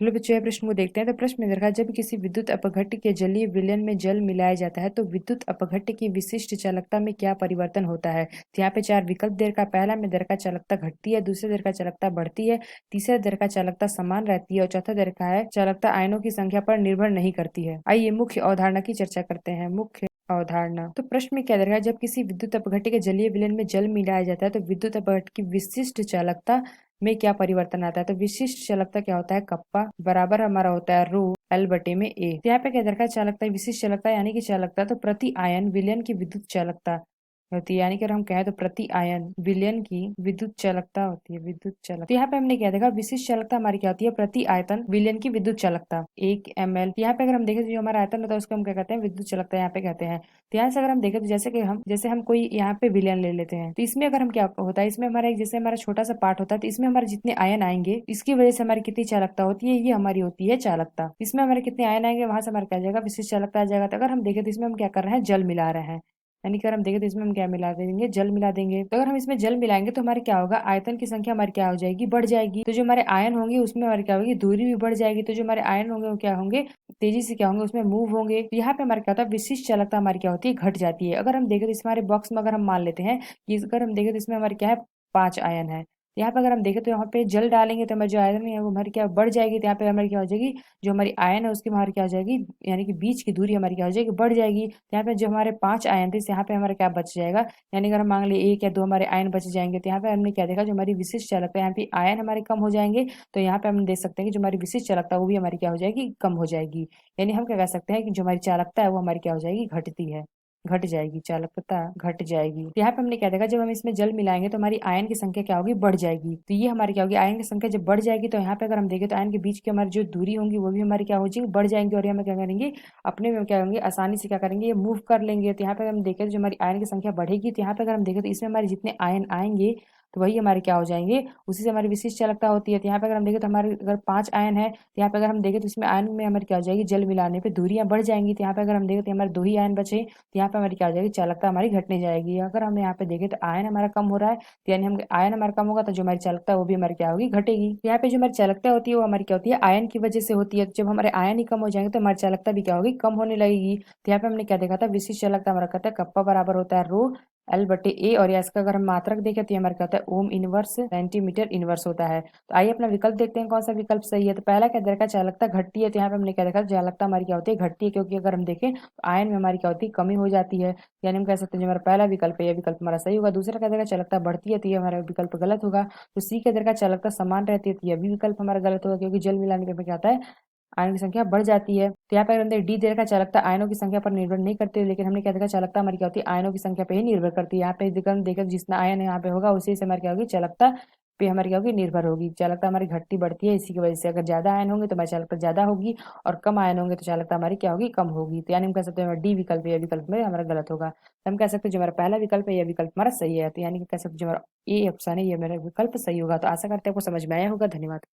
चलो बच्चों यह प्रश्न को देखते हैं। तो प्रश्न में देखा, जब किसी विद्युत अपघट्य के जलीय विलयन में जल मिलाया जाता है तो विद्युत अपघट्य की विशिष्ट चालकता में क्या परिवर्तन होता है। तो यहाँ पे चार विकल्प दे रखा है। पहला में दे रखा चालकता घटती है, दूसरे दे रखा चालकता बढ़ती है, तीसरा दे रखा चालकता समान रहती है और चौथा दे रखा है चालकता आयनों की संख्या पर निर्भर नहीं करती है। आइए मुख्य अवधारणा की चर्चा करते हैं। मुख्य अवधारणा। तो प्रश्न में क्या दे रखा है, जब किसी विद्युत अपघट्य के जलीय विलयन में जल मिलाया जाता है तो विद्युत अपघट्य की विशिष्ट चालकता में क्या परिवर्तन आता है। तो विशिष्ट चालकता क्या होता है, कप्पा बराबर हमारा होता है रो एल बटे में ए। तो यहाँ पे क्या दरकार चालकता है, विशिष्ट चालकता यानी कि चालकता तो प्रति आयन विलयन की विद्युत चालकता होती है, यानी कि अगर हम कहें तो प्रति आयन विलयन की विद्युत चालकता होती है, विद्युत चालकता। तो यहाँ पे हमने क्या देखा, विशिष्ट चालकता हमारी क्या होती है, प्रति आयतन विलयन की विद्युत चालकता 1 ml। यहाँ पे अगर हम देखें तो जो हमारा आयतन होता है उसको हम क्या कहते हैं, विद्युत चालकता यहाँ पे कहते हैं। तो यहाँ से अगर हम देखें तो जैसे हम कोई यहाँ पे विलयन ले लेते हैं तो इसमें अगर हम क्या होता है, इसमें हमारा एक जैसे हमारा छोटा सा पार्ट होता है तो इसमें हमारे जितने आयन आएंगे इसकी वजह से हमारी कितनी चालकता होती है, ये हमारी होती है चालकता। इसमें हमारे कितने आयन आएंगे वहां से हमारा क्या आ जाएगा, विशिष्ट चालकता आ जाएगा। तो अगर हम देखें तो इसमें हम क्या कर रहे हैं, जल मिला रहे हैं, यानी कि अगर हम देखें तो इसमें हम क्या मिला देंगे, जल मिला देंगे। तो अगर हम इसमें जल मिलाएंगे तो हमारे क्या होगा, आयतन की संख्या हमारी क्या हो जाएगी, बढ़ जाएगी। तो जो हमारे आयन होंगे उसमें हमारी क्या होगी, दूरी भी बढ़ जाएगी। तो जो हमारे आयन होंगे वो क्या होंगे, तेजी से क्या होंगे, उसमें मूव होंगे। तो यहाँ पे हमारे क्या होता है, विशिष्ट चालकता हमारी क्या होती है, घट जाती है। अगर हम देखें तो इस हमारे बॉक्स में अगर हम मान लेते हैं कि अगर हम देखें तो इसमें हमारे क्या है, 5 आयन है। यहाँ पे अगर हम देखें तो यहाँ पे जल डालेंगे तो हमारी जो आयतन है वो हमारी क्या बढ़ जाएगी। तो यहाँ पे हमारी क्या हो जाएगी, जो हमारी आयन है उसकी हमारी क्या हो जाएगी, यानी कि बीच की दूरी हमारी क्या हो जाएगी, बढ़ जाएगी। तो यहाँ पे जो हमारे 5 आयन थे यहाँ पे हमारा क्या बच जाएगा, यानी अगर हम मान ली 1 या 2 हमारे आयन बच जाएंगे। तो यहाँ पे हमने क्या देखा, जो हमारी विशिष्ट चालकता है यहाँ पे आयन हमारे कम हो जाएंगे। तो यहाँ पे हम देख सकते हैं कि जो हमारी विशिष्ट चालकता है वो भी हमारी क्या हो जाएगी, कम हो जाएगी। यानी हम क्या कह सकते हैं कि जो हमारी चालकता है वो हमारी क्या हो जाएगी, घटती है, घट जाएगी, चालकता घट जाएगी। तो यहाँ पे हमने क्या देखा, जब हम इसमें जल मिलाएंगे तो हमारी आयन की संख्या क्या होगी, बढ़ जाएगी। तो ये हमारी क्या होगी, आयन की संख्या जब बढ़ जाएगी तो यहाँ पे अगर हम देखें तो आयन के बीच की हमारी जो दूरी होंगी वो भी हमारी क्या हो जाएगी, बढ़ जाएंगी। और ये हमें क्या करेंगे, अपने में क्या होंगे, आसानी से क्या करेंगे, ये मूव कर लेंगे। तो यहाँ पे हम देखें तो जो हमारी आयन की संख्या बढ़ेगी। तो यहाँ पे अगर हम देखें तो इसमें हमारे जितने आयन आएंगे तो वही हमारे क्या हो जाएंगे, उसी से हमारी विशिष्ट चालकता होती है। तो यहाँ पे अगर हम देखें तो हमारे अगर 5 आयन है तो यहाँ पे अगर हम देखें तो इसमें आयन में हमारी क्या हो जाएगी, जल मिलाने पे दूरियां बढ़ जाएंगी। तो यहाँ पे अगर हम देखें तो हमारे 2 ही आयन बचे, तो यहाँ पे हमारी क्या हो जाएगी, चालकता हमारी घटने जाएगी। अगर हम यहाँ पे देखें तो आयन हमारा कम हो रहा है, तो यानी हम आयन हमारा कम होगा तो जो हमारी चालकता है वो भी हमारी क्या होगी, घटेगी। तो यहाँ पे जो हमारी चालकता होती है वो हमारी क्या होती है, आयन की वजह से होती है। जब हमारे आयन ही कम हो जाएंगे तो हमारी चालकता भी क्या होगी, कम होने लगेगी। तो यहाँ पे हमने क्या देखा था, विशिष्ट चालकता हमारा कहता है कप्पा बराबर होता है रो एल बटे ए। और या इसका अगर हम मात्रक देखें तो ये हमारा क्या होता है, ओम इनवर्स सेंटीमीटर इनवर्स होता है। तो आइए अपना विकल्प देखते हैं कौन सा विकल्प सही है। तो पहला क्या देखा, चालकता घटती है। तो यहाँ पे हमने क्या देखा, चालकता हमारी क्या होती है, घटती है, क्योंकि अगर हम देखें तो आयन में हमारी क्या होती है, कमी हो जाती है। यानी हम कह सकते हैं जो हमारा पहला विकल्प है यह विकल्प हमारा सही होगा। दूसरा क्या देखा, चालकता बढ़ती है, तो ये हमारा विकल्प गलत होगा। तो सी के देखा, चालकता समान रहती है, तो यह भी विकल्प हमारा गलत होगा, क्योंकि जल मिलाने पे क्या होता है, आयनों की संख्या बढ़ जाती है। तो यहाँ पे अगर हमने डी दे रखा, चालकता आयनों की संख्या पर निर्भर नहीं करती है, लेकिन हमने क्या देखा, चालकता हमारी क्या होती है, आयनों की संख्या पे ही निर्भर करती है। यहाँ पे हम देखें जितना आयन यहाँ पे होगा उसी से हमारी क्या होगी, चालकता पे हमारी क्या होगी, निर्भर होगी। चालकता हमारी घटती बढ़ती है इसी की वजह से। अगर ज्यादा आयन होंगे तो हमारी चालकता ज्यादा होगी और कम आयन होंगे तो चालकता हमारी क्या होगी, कम होगी। तो यानी हम कह सकते हैं डी विकल्प है, यह विकल्प में हमारा गलत होगा। तो हम कह सकते हैं जो हमारा पहला विकल्प है यह विकल्प हमारा सही है। तो यानी कि कह सकते हैं जो हमारा ए ऑप्शन है ये मेरा विकल्प सही होगा। तो आशा करते हैं आपको समझ में आया होगा। धन्यवाद।